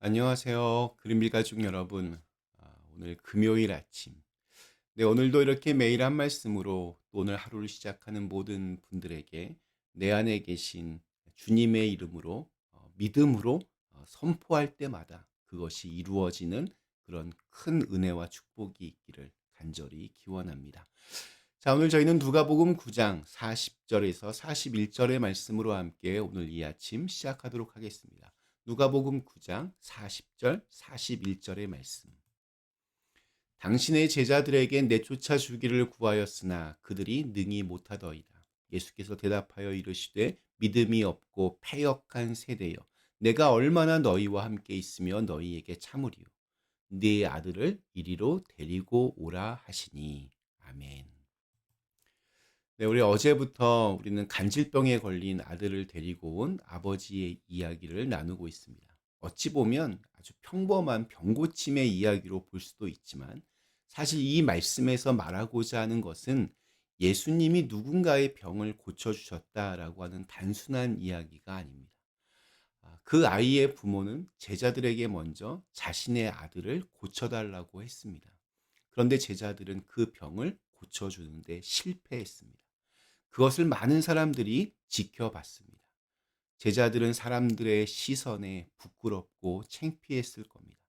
안녕하세요. 그린빌 가족 여러분. 오늘 금요일 아침. 네, 오늘도 이렇게 매일 한 말씀으로 또 오늘 하루를 시작하는 모든 분들에게 내 안에 계신 주님의 이름으로 믿음으로 선포할 때마다 그것이 이루어지는 그런 큰 은혜와 축복이 있기를 간절히 기원합니다. 자, 오늘 저희는 누가복음 9장 40절에서 41절의 말씀으로 함께 오늘 이 아침 시작하도록 하겠습니다. 누가복음 9장 40절, 41절의 말씀. 당신의 제자들에게 내쫓아 주기를 구하였으나 그들이 능히 못하더이다. 예수께서 대답하여 이르시되 믿음이 없고 패역한 세대여, 내가 얼마나 너희와 함께 있으며 너희에게 참으리요. 네 아들을 이리로 데리고 오라 하시니. 아멘. 네, 우리 어제부터 우리는 간질병에 걸린 아들을 데리고 온 아버지의 이야기를 나누고 있습니다. 어찌 보면 아주 평범한 병고침의 이야기로 볼 수도 있지만 사실 이 말씀에서 말하고자 하는 것은 예수님이 누군가의 병을 고쳐주셨다라고 하는 단순한 이야기가 아닙니다. 그 아이의 부모는 제자들에게 먼저 자신의 아들을 고쳐달라고 했습니다. 그런데 제자들은 그 병을 고쳐주는데 실패했습니다. 그것을 많은 사람들이 지켜봤습니다. 제자들은 사람들의 시선에 부끄럽고 창피했을 겁니다.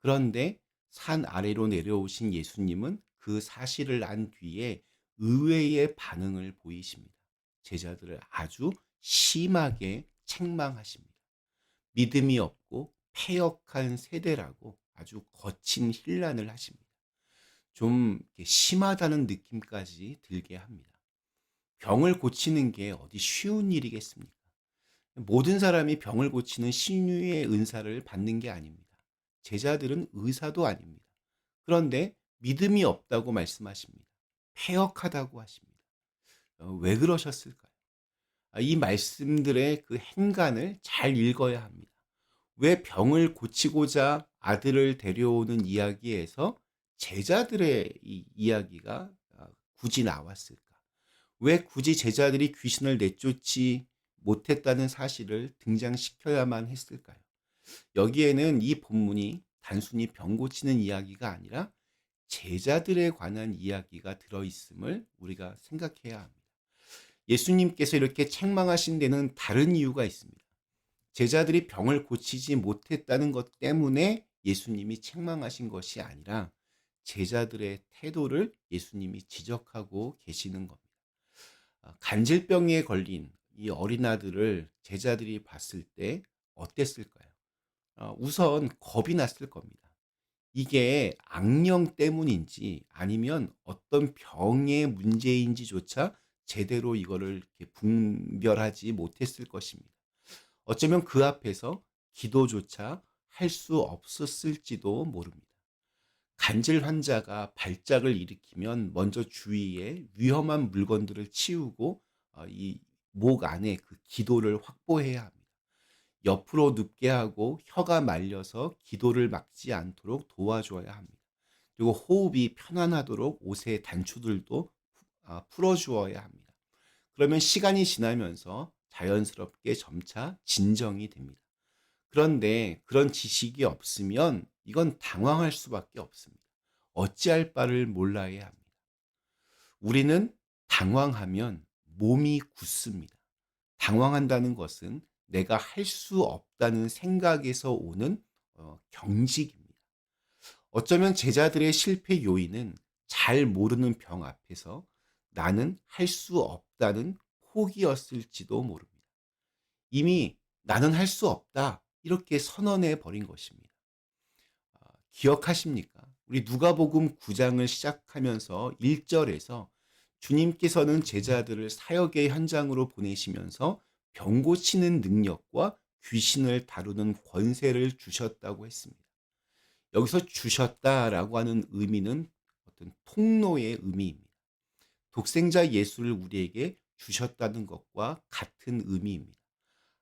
그런데 산 아래로 내려오신 예수님은 그 사실을 안 뒤에 의외의 반응을 보이십니다. 제자들을 아주 심하게 책망하십니다. 믿음이 없고 패역한 세대라고 아주 거친 힐난을 하십니다. 좀 심하다는 느낌까지 들게 합니다. 병을 고치는 게 어디 쉬운 일이겠습니까? 모든 사람이 병을 고치는 신유의 은사를 받는 게 아닙니다. 제자들은 의사도 아닙니다. 그런데 믿음이 없다고 말씀하십니다. 패역하다고 하십니다. 왜 그러셨을까요? 이 말씀들의 그 행간을 잘 읽어야 합니다. 왜 병을 고치고자 아들을 데려오는 이야기에서 제자들의 이 이야기가 굳이 나왔을까? 왜 굳이 제자들이 귀신을 내쫓지 못했다는 사실을 등장시켜야만 했을까요? 여기에는 이 본문이 단순히 병 고치는 이야기가 아니라 제자들에 관한 이야기가 들어있음을 우리가 생각해야 합니다. 예수님께서 이렇게 책망하신 데는 다른 이유가 있습니다. 제자들이 병을 고치지 못했다는 것 때문에 예수님이 책망하신 것이 아니라 제자들의 태도를 예수님이 지적하고 계시는 겁니다. 간질병에 걸린 이 어린아들을 제자들이 봤을 때 어땠을까요? 우선 겁이 났을 겁니다. 이게 악령 때문인지 아니면 어떤 병의 문제인지조차 제대로 이거를 이렇게 분별하지 못했을 것입니다. 어쩌면 그 앞에서 기도조차 할 수 없었을지도 모릅니다. 간질 환자가 발작을 일으키면 먼저 주위에 위험한 물건들을 치우고 이 목 안에 그 기도를 확보해야 합니다. 옆으로 눕게 하고 혀가 말려서 기도를 막지 않도록 도와줘야 합니다. 그리고 호흡이 편안하도록 옷의 단추들도 풀어주어야 합니다. 그러면 시간이 지나면서 자연스럽게 점차 진정이 됩니다. 그런데 그런 지식이 없으면 이건 당황할 수밖에 없습니다. 어찌할 바를 몰라야 합니다. 우리는 당황하면 몸이 굳습니다. 당황한다는 것은 내가 할 수 없다는 생각에서 오는 경직입니다. 어쩌면 제자들의 실패 요인은 잘 모르는 병 앞에서 나는 할 수 없다는 포기였을지도 모릅니다. 이미 나는 할 수 없다 이렇게 선언해 버린 것입니다. 기억하십니까? 우리 누가복음 9장을 시작하면서 1절에서 주님께서는 제자들을 사역의 현장으로 보내시면서 병 고치는 능력과 귀신을 다루는 권세를 주셨다고 했습니다. 여기서 주셨다라고 하는 의미는 어떤 통로의 의미입니다. 독생자 예수를 우리에게 주셨다는 것과 같은 의미입니다.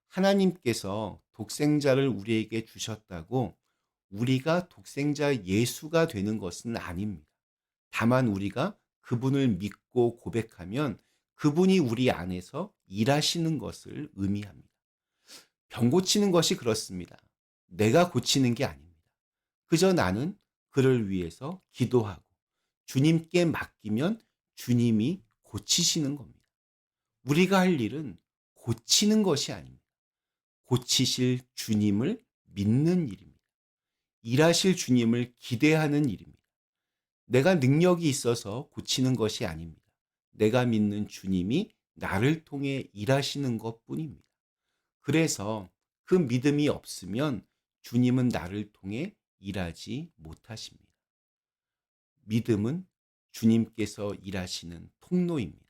하나님께서 독생자를 우리에게 주셨다고 우리가 독생자 예수가 되는 것은 아닙니다. 다만 우리가 그분을 믿고 고백하면 그분이 우리 안에서 일하시는 것을 의미합니다. 병 고치는 것이 그렇습니다. 내가 고치는 게 아닙니다. 그저 나는 그를 위해서 기도하고 주님께 맡기면 주님이 고치시는 겁니다. 우리가 할 일은 고치는 것이 아닙니다. 고치실 주님을 믿는 일입니다. 일하실 주님을 기대하는 일입니다. 내가 능력이 있어서 고치는 것이 아닙니다. 내가 믿는 주님이 나를 통해 일하시는 것 뿐입니다. 그래서 그 믿음이 없으면 주님은 나를 통해 일하지 못하십니다. 믿음은 주님께서 일하시는 통로입니다.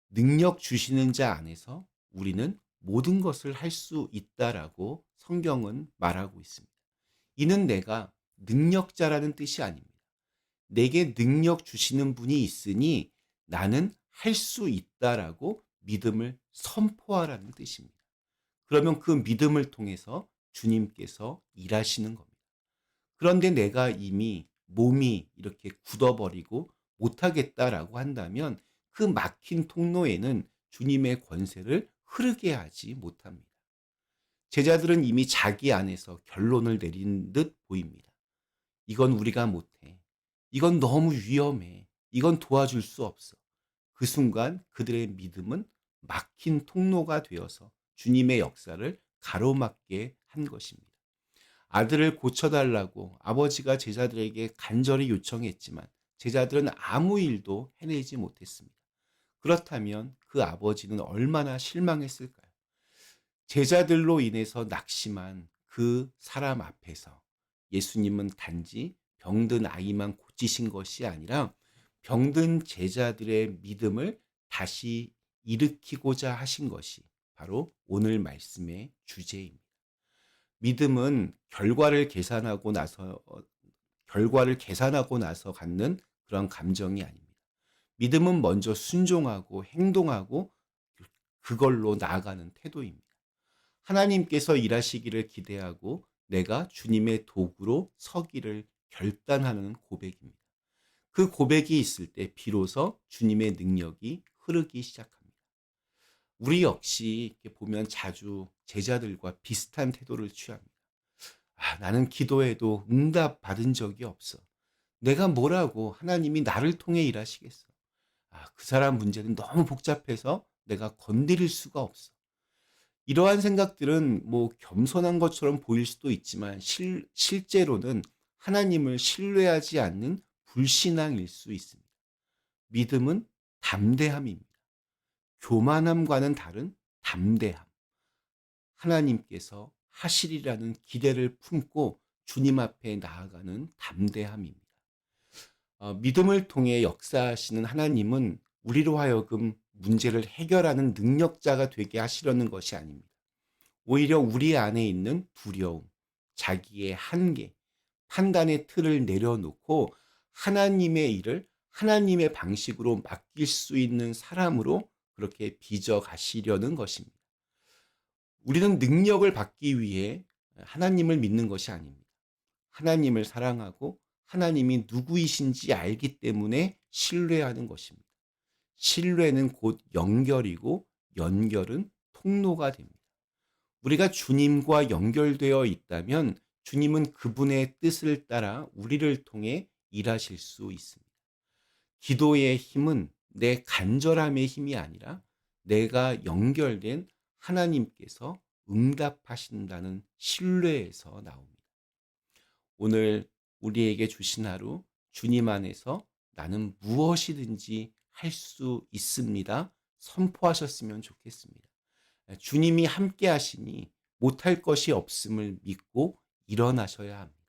능력 주시는 자 안에서 우리는 모든 것을 할 수 있다라고 성경은 말하고 있습니다. 이는 내가 능력자라는 뜻이 아닙니다. 내게 능력 주시는 분이 있으니 나는 할 수 있다라고 믿음을 선포하라는 뜻입니다. 그러면 그 믿음을 통해서 주님께서 일하시는 겁니다. 그런데 내가 이미 몸이 이렇게 굳어버리고 못하겠다라고 한다면 그 막힌 통로에는 주님의 권세를 흐르게 하지 못합니다. 제자들은 이미 자기 안에서 결론을 내린 듯 보입니다. 이건 우리가 못해. 이건 너무 위험해. 이건 도와줄 수 없어. 그 순간 그들의 믿음은 막힌 통로가 되어서 주님의 역사를 가로막게 한 것입니다. 아들을 고쳐달라고 아버지가 제자들에게 간절히 요청했지만 제자들은 아무 일도 해내지 못했습니다. 그렇다면 그 아버지는 얼마나 실망했을까요? 제자들로 인해서 낙심한 그 사람 앞에서 예수님은 단지 병든 아이만 고치신 것이 아니라 병든 제자들의 믿음을 다시 일으키고자 하신 것이 바로 오늘 말씀의 주제입니다. 믿음은 결과를 계산하고 나서 갖는 그런 감정이 아닙니다. 믿음은 먼저 순종하고 행동하고 그걸로 나아가는 태도입니다. 하나님께서 일하시기를 기대하고 내가 주님의 도구로 서기를 결단하는 고백입니다. 그 고백이 있을 때 비로소 주님의 능력이 흐르기 시작합니다. 우리 역시 이렇게 보면 자주 제자들과 비슷한 태도를 취합니다. 나는 기도해도 응답 받은 적이 없어. 내가 뭐라고 하나님이 나를 통해 일하시겠어. 그 사람 문제는 너무 복잡해서 내가 건드릴 수가 없어. 이러한 생각들은 뭐 겸손한 것처럼 보일 수도 있지만 실제로는 하나님을 신뢰하지 않는 불신앙일 수 있습니다. 믿음은 담대함입니다. 교만함과는 다른 담대함. 하나님께서 하시리라는 기대를 품고 주님 앞에 나아가는 담대함입니다. 믿음을 통해 역사하시는 하나님은 우리로 하여금 문제를 해결하는 능력자가 되게 하시려는 것이 아닙니다. 오히려 우리 안에 있는 두려움, 자기의 한계, 판단의 틀을 내려놓고 하나님의 일을 하나님의 방식으로 맡길 수 있는 사람으로 그렇게 빚어 가시려는 것입니다. 우리는 능력을 받기 위해 하나님을 믿는 것이 아닙니다. 하나님을 사랑하고 하나님이 누구이신지 알기 때문에 신뢰하는 것입니다. 신뢰는 곧 연결이고 연결은 통로가 됩니다. 우리가 주님과 연결되어 있다면 주님은 그분의 뜻을 따라 우리를 통해 일하실 수 있습니다. 기도의 힘은 내 간절함의 힘이 아니라 내가 연결된 하나님께서 응답하신다는 신뢰에서 나옵니다. 오늘 우리에게 주신 하루 주님 안에서 나는 무엇이든지 할 수 있습니다. 선포하셨으면 좋겠습니다. 주님이 함께 하시니 못할 것이 없음을 믿고 일어나셔야 합니다.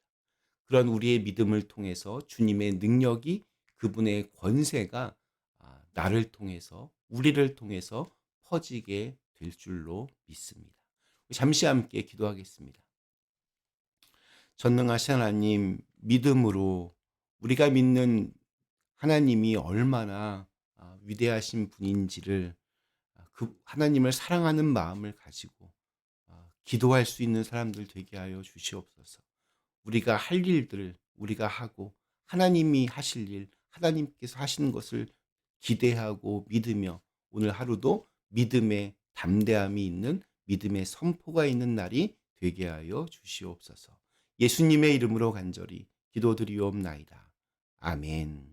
그런 우리의 믿음을 통해서 주님의 능력이 그분의 권세가 나를 통해서 우리를 통해서 퍼지게 될 줄로 믿습니다. 잠시 함께 기도하겠습니다. 전능하신 하나님, 믿음으로 우리가 믿는 하나님이 얼마나 위대하신 분인지를 그 하나님을 사랑하는 마음을 가지고 기도할 수 있는 사람들 되게 하여 주시옵소서. 우리가 할 일들을 우리가 하고 하나님이 하실 일, 하나님께서 하시는 것을 기대하고 믿으며 오늘 하루도 믿음의 담대함이 있는 믿음의 선포가 있는 날이 되게 하여 주시옵소서. 예수님의 이름으로 간절히 기도드리옵나이다. 아멘.